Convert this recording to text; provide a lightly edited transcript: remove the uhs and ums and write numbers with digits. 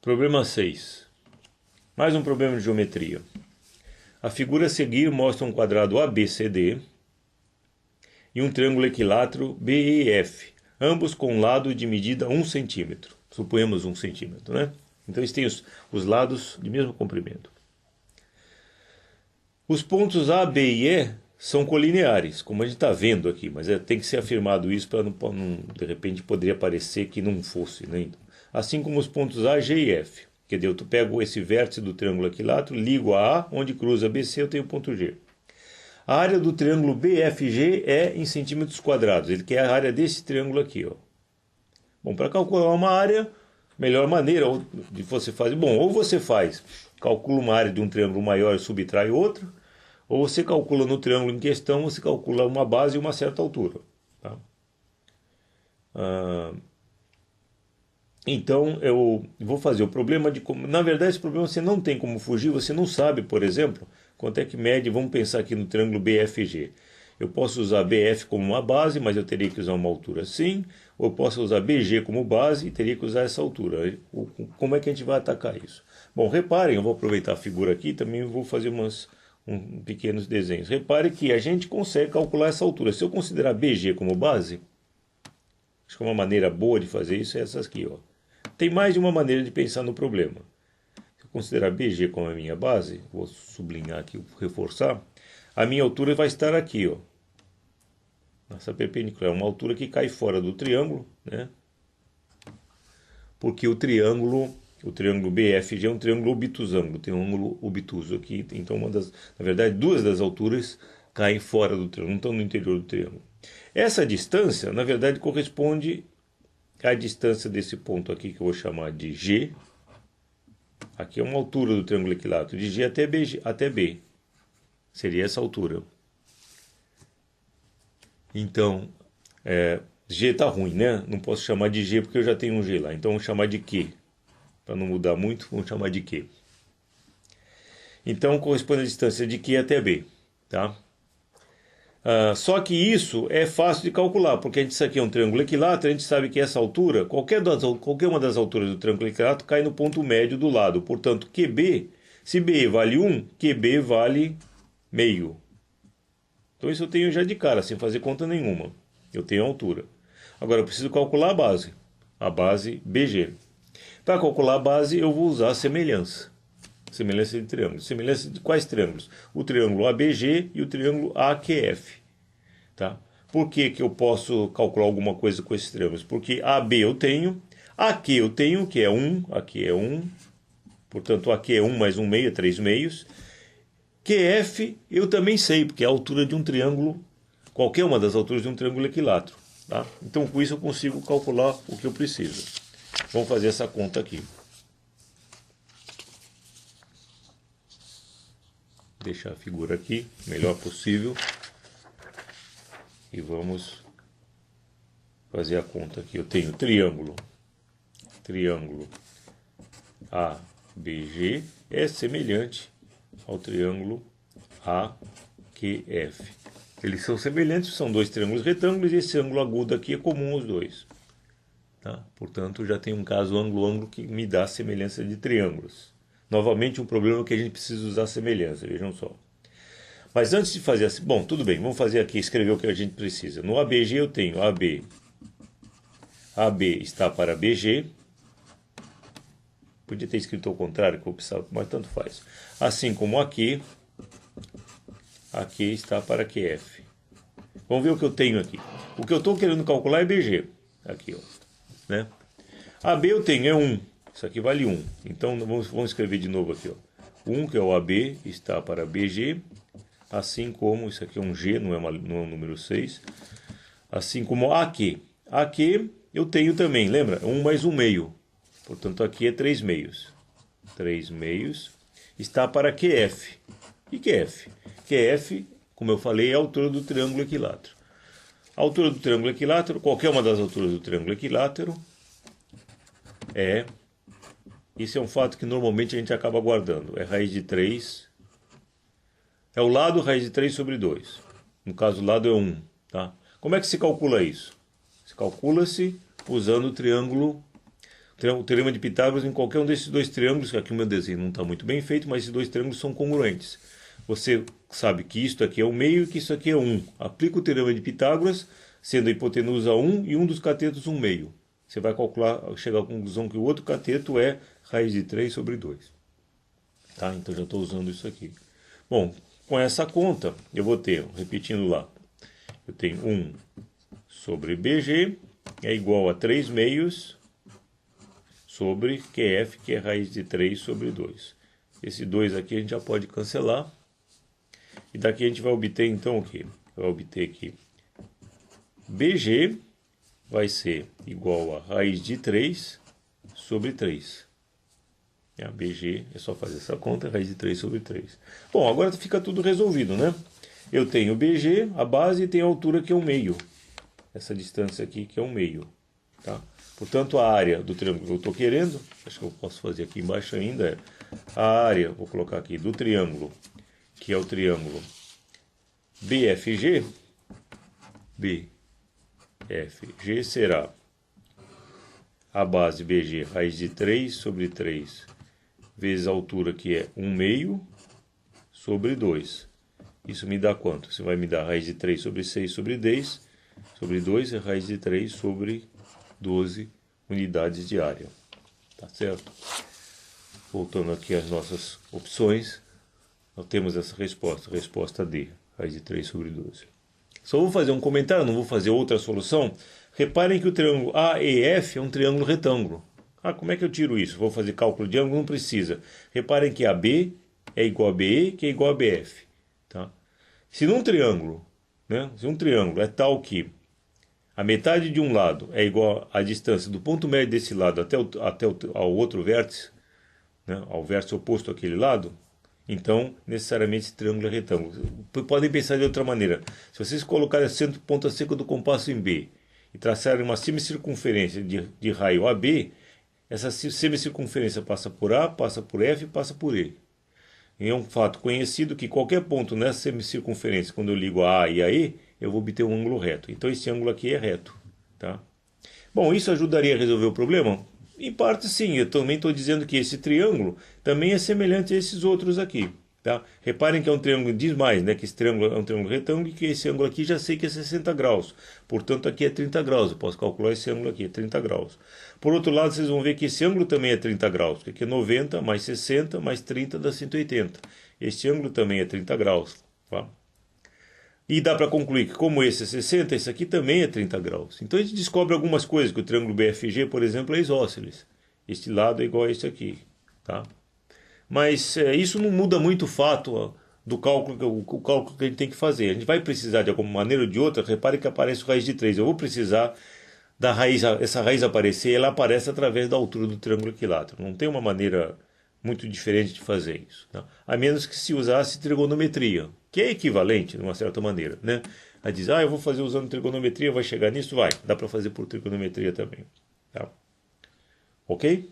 Problema 6. Mais um problema de geometria. A figura a seguir mostra um quadrado ABCD e um triângulo equilátero BEF, ambos com lado de medida 1 cm. Suponhamos 1 cm, né? Então eles têm os lados de mesmo comprimento. Os pontos A, B e E são colineares, como a gente está vendo aqui, mas tem que ser afirmado isso para não, de repente poderia parecer que não fosse, né? Assim como os pontos A, G e F. Quer dizer, eu pego esse vértice do triângulo equilátero, ligo a A, onde cruza BC, eu tenho o ponto G. A área do triângulo BFG é em centímetros quadrados. Ele quer a área desse triângulo aqui, ó. Bom, para calcular uma área, melhor maneira de você fazer... Bom, ou você calcula uma área de um triângulo maior e subtrai outro, ou você calcula no triângulo em questão, você calcula uma base e uma certa altura. Tá? Então, eu vou fazer o problema de... Na verdade, esse problema você não tem como fugir, você não sabe, por exemplo, quanto é que mede, vamos pensar aqui no triângulo BFG. Eu posso usar BF como uma base, mas eu teria que usar uma altura assim, ou eu posso usar BG como base e teria que usar essa altura. Como é que a gente vai atacar isso? Bom, reparem, eu vou aproveitar a figura aqui, também vou fazer pequenos desenhos. Repare que a gente consegue calcular essa altura. Se eu considerar BG como base, acho que uma maneira boa de fazer isso é essa aqui, ó. Tem mais de uma maneira de pensar no problema. Se eu considerar BG como a minha base, vou sublinhar aqui, reforçar, a minha altura vai estar aqui, ó. Essa perpendicular é uma altura que cai fora do triângulo, né? Porque o triângulo BFG é um triângulo obtusângulo, tem um ângulo obtuso aqui, então na verdade duas das alturas caem fora do triângulo, não estão no interior do triângulo. Essa distância, na verdade, corresponde à distância desse ponto aqui, que eu vou chamar de G. Aqui é uma altura do triângulo equilátero, de G até B. Seria essa altura. Então, G está ruim, né? Não posso chamar de G porque eu já tenho um G lá. Então, vamos chamar de Q. Para não mudar muito, vamos chamar de Q. Então, corresponde à distância de Q até B. Tá? Só que isso é fácil de calcular, porque isso aqui é um triângulo equilátero, a gente sabe que essa altura, qualquer uma das alturas do triângulo equilátero cai no ponto médio do lado. Portanto, QB, se B vale 1, QB vale meio. Então isso eu tenho já de cara, sem fazer conta nenhuma. Eu tenho a altura. Agora eu preciso calcular a base BG. Para calcular a base eu vou usar a semelhança. Semelhança de triângulos. Semelhança de quais triângulos? O triângulo ABG e o triângulo AQF. Tá? Por que eu posso calcular alguma coisa com esses triângulos? Porque AB eu tenho, AQ eu tenho, que é 1, aqui é 1. Portanto, aqui é 1 mais 1 meio, é 3 meios. QF eu também sei, porque é a altura de um triângulo, qualquer uma das alturas de um triângulo equilátero. Tá? Então, com isso eu consigo calcular o que eu preciso. Vamos fazer essa conta aqui. Deixar a figura aqui, o melhor possível. E vamos fazer a conta aqui. Eu tenho triângulo ABG é semelhante ao triângulo AQF. Eles são semelhantes, são dois triângulos retângulos e esse ângulo agudo aqui é comum aos dois. Tá? Portanto, já tem um caso ângulo-ângulo que me dá semelhança de triângulos. Novamente, um problema que a gente precisa usar semelhança, vejam só. Mas antes de fazer assim, bom, tudo bem, vamos fazer aqui, escrever o que a gente precisa. No ABG eu tenho AB está para BG. Podia ter escrito ao contrário, que eu precisava, mas tanto faz. Assim como aqui está para QF. Vamos ver o que eu tenho aqui. O que eu estou querendo calcular é BG. Aqui, ó. Né? AB eu tenho, é 1. Isso aqui vale 1. Então vamos escrever de novo aqui. Ó. 1, que é o AB, está para BG. Assim como, isso aqui é um G, não é um número 6. Assim como AQ. AQ eu tenho também, lembra? 1 mais 1 meio. Portanto, aqui é 3 meios. 3 meios está para QF. E QF? QF, como eu falei, é a altura do triângulo equilátero. A altura do triângulo equilátero, qualquer uma das alturas do triângulo equilátero, isso é um fato que normalmente a gente acaba guardando. É raiz de 3. É o lado raiz de 3 sobre 2. No caso, o lado é 1. Tá? Como é que se calcula isso? Se calcula-se usando o triângulo o teorema de Pitágoras em qualquer um desses dois triângulos, que aqui o meu desenho não está muito bem feito, mas esses dois triângulos são congruentes. Você sabe que isto aqui é o meio e que isso aqui é 1. Aplica o teorema de Pitágoras, sendo a hipotenusa 1 e um dos catetos 1 meio. Você vai calcular, chegar à conclusão que o outro cateto é raiz de 3 sobre 2. Tá? Então já estou usando isso aqui. Bom, com essa conta, eu vou ter, repetindo lá, eu tenho 1 sobre BG é igual a 3 meios sobre QF, que é raiz de 3 sobre 2. Esse 2 aqui a gente já pode cancelar. E daqui a gente vai obter então o quê? Vai obter que BG vai ser igual a raiz de 3 sobre 3. A BG é só fazer essa conta, raiz de 3 sobre 3. Bom, agora fica tudo resolvido, né? Eu tenho BG, a base, e tenho a altura que é 1 meio. Essa distância aqui que é 1 meio. Tá? Portanto, a área do triângulo que eu estou querendo, acho que eu posso fazer aqui embaixo ainda, é a área, vou colocar aqui, do triângulo, que é o triângulo BFG. BFG será a base BG, raiz de 3 sobre 3, vezes a altura que é 1 meio, sobre 2. Isso me dá quanto? Você vai me dar raiz de 3 sobre 6 sobre 10, sobre 2 é raiz de 3 sobre 12 unidades de área. Tá certo? Voltando aqui às nossas opções, nós temos essa resposta, resposta D, raiz de 3 sobre 12. Só vou fazer um comentário, não vou fazer outra solução. Reparem que o triângulo AEF é um triângulo retângulo. Ah, como é que eu tiro isso? Vou fazer cálculo de ângulo? Não precisa. Reparem que AB é igual a BE, que é igual a BF. Tá? Se num triângulo, né, se um triângulo é tal que a metade de um lado é igual à distância do ponto médio desse lado até ao outro vértice, né, ao vértice oposto àquele lado, então necessariamente esse triângulo é retângulo. Podem pensar de outra maneira. Se vocês colocarem a ponta seca do compasso em B e traçarem uma semicircunferência de raio AB, essa semicircunferência passa por A, passa por F e passa por E. E é um fato conhecido que qualquer ponto nessa semicircunferência, quando eu ligo a e a E, eu vou obter um ângulo reto. Então esse ângulo aqui é reto. Tá? Bom, isso ajudaria a resolver o problema? Em parte sim, eu também estou dizendo que esse triângulo também é semelhante a esses outros aqui. Tá? Reparem que é um triângulo, diz mais, né, que esse triângulo é um triângulo retângulo e que esse ângulo aqui já sei que é 60 graus. Portanto, aqui é 30 graus. Eu posso calcular esse ângulo aqui, é 30 graus. Por outro lado, vocês vão ver que esse ângulo também é 30 graus, porque aqui é 90 mais 60 mais 30 dá 180. Este ângulo também é 30 graus. Tá? E dá para concluir que como esse é 60, esse aqui também é 30 graus. Então a gente descobre algumas coisas, que o triângulo BFG, por exemplo, é isósceles. Este lado é igual a este aqui. Tá? Mas isso não muda muito o fato do cálculo, o cálculo que a gente tem que fazer. A gente vai precisar de alguma maneira ou de outra, repare que aparece o raiz de 3. Eu vou precisar da raiz, essa raiz aparecer, ela aparece através da altura do triângulo equilátero. Não tem uma maneira muito diferente de fazer isso. Tá? A menos que se usasse trigonometria, que é equivalente, de uma certa maneira. Né? A dizer, eu vou fazer usando trigonometria, vai chegar nisso? Vai. Dá para fazer por trigonometria também. Tá? Ok?